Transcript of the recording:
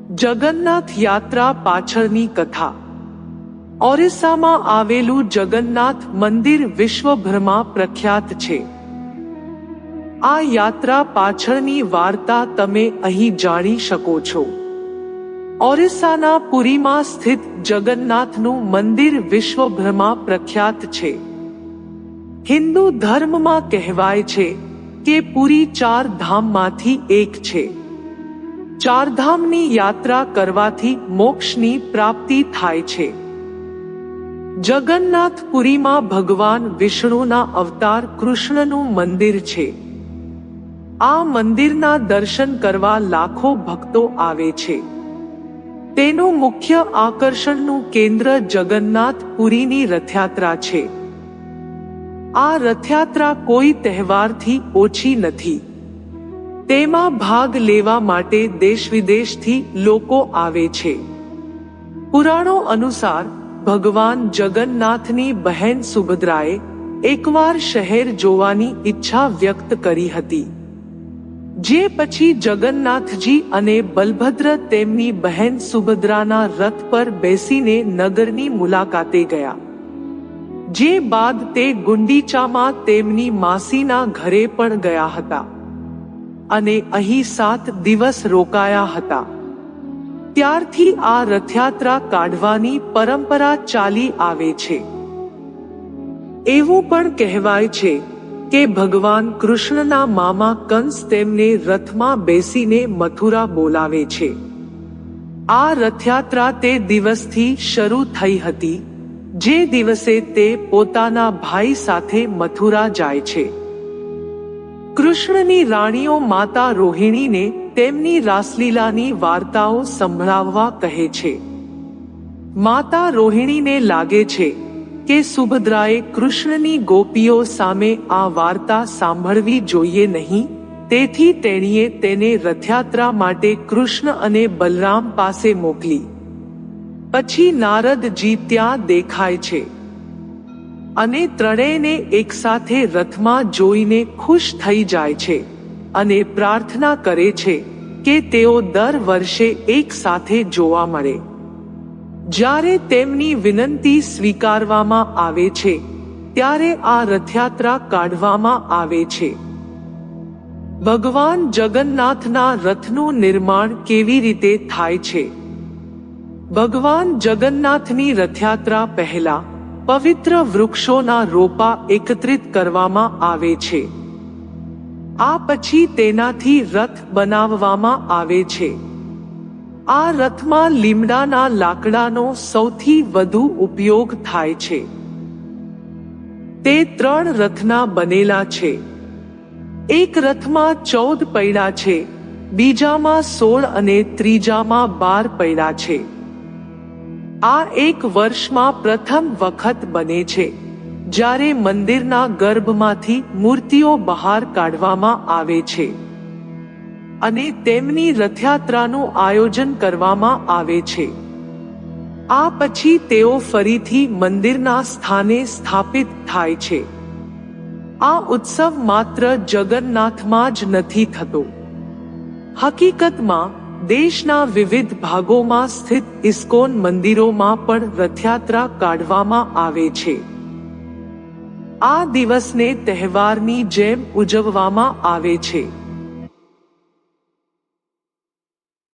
જગન્નાથ યાત્રા પાછળની કથા। ઓરિસ્સામાં આવેલું જગન્નાથ મંદિર વિશ્વભરમાં પ્રખ્યાત છે। આ યાત્રા પાછળની વાર્તા તમે અહીં જાણી શકો છો। ઓરિસ્સાના પુરીમાં સ્થિત જગન્નાથનું મંદિર વિશ્વભરમાં પ્રખ્યાત છે। હિન્દુ ધર્મમાં કહેવાય છે કે પુરી 4 ધામમાંથી એક છે। 4 ધામની યાત્રા કરવાથી મોક્ષની પ્રાપ્તિ થાય છે। જગન્નાથપુરીમાં ભગવાન વિષ્ણુના અવતાર કૃષ્ણનું મંદિર છે। આ મંદિરના દર્શન કરવા લાખો ભક્તો આવે છે। તેનું મુખ્ય આકર્ષણનું કેન્દ્ર જગન્નાથપુરીની રથયાત્રા છે। આ રથયાત્રા કોઈ તહેવારથી ઓછી નથી। તેમાં ભાગ લેવા માટે દેશ વિદેશથી લોકો આવે છે। પુરાણો અનુસાર ભગવાન જગન્નાથની બહેન સુભદ્રાએ એકવાર શહેર જોવાની ઈચ્છા વ્યક્ત કરી હતી। જે પછી જગન્નાથજી અને બલભદ્ર તેમની બહેન સુભદ્રાના રથ પર બેસીને નગરની મુલાકાતે ગયા। જે બાદ તે ગુંડીચામાં તેમની માસીના ઘરે પણ ગયા હતા અને અહીં 7 દિવસ રોકાયા હતા। ત્યારથી આ રથયાત્રા કાઢવાની પરંપરા ચાલી આવે છે। એવું પણ કહેવાય છે કે ભગવાન કૃષ્ણના મામા કંસ તેમને રથમાં બેસીને મથુરા બોલાવે છે। આ રથયાત્રા તે દિવસથી શરૂ થઈ હતી જે દિવસે તે પોતાના ભાઈ સાથે મથુરા જાય છે। કૃષ્ણની રાણીઓ માતા રોહિણીને તેમની રાસલીલાની વાર્તાઓ સંભળાવવા કહે છે। માતા રોહિણીને લાગે છે કે સુભદ્રાએ કૃષ્ણની ગોપીઓ સામે આ વાર્તા સાંભળવી જોઈએ નહીં, તેથી તેણીએ તેને રથયાત્રા માટે કૃષ્ણ અને બલરામ પાસે મોકલી। પછી નારદજી ત્યાં દેખાય છે અને ત્રણેયને એકસાથે રથમાં જોઈને ખુશ થઈ જાય છે અને પ્રાર્થના કરે છે કે તેઓ દર વર્ષે એક સાથે જોવા મળે। જ્યારે તેમની વિનંતી સ્વીકારવામાં આવે છે ત્યારે આ રથયાત્રા કાઢવામાં આવે છે। ભગવાન જગન્નાથના રથનું નિર્માણ કેવી રીતે થાય છે? ભગવાન જગન્નાથની રથયાત્રા પહેલા પવિત્ર વૃક્ષોના રોપા એકત્રિત કરવામાં આવે છે। આ પછી તેનાથી રથ બનાવવામાં આવે છે। આ રથમાં લીમડાના લાકડાનો સૌથી વધુ ઉપયોગ થાય છે। તે 3 રથના બનેલા છે। એક રથમાં 14 પૈડા છે, બીજામાં 16 અને ત્રીજામાં 12 પૈડા છે। આ એક વર્ષમાં પ્રથમ વખત બને છે જ્યારે મંદિરના ગર્ભમાંથી મૂર્તિઓ બહાર કાઢવામાં આવે છે અને તેમની રથયાત્રાનું આયોજન કરવામાં આવે છે। આ પછી તેઓ ફરીથી મંદિરના સ્થાને સ્થાપિત થાય છે। આ ઉત્સવ માત્ર જગન્નાથમાં જ નથી થતો। હકીકતમાં દેશના વિવિધ ભાગોમાં સ્થિત ઇસ્કોન મંદિરોમાં પણ રથયાત્રા કાઢવામાં આવે છે। આ દિવસને તહેવારની જેમ ઉજવવામાં આવે છે।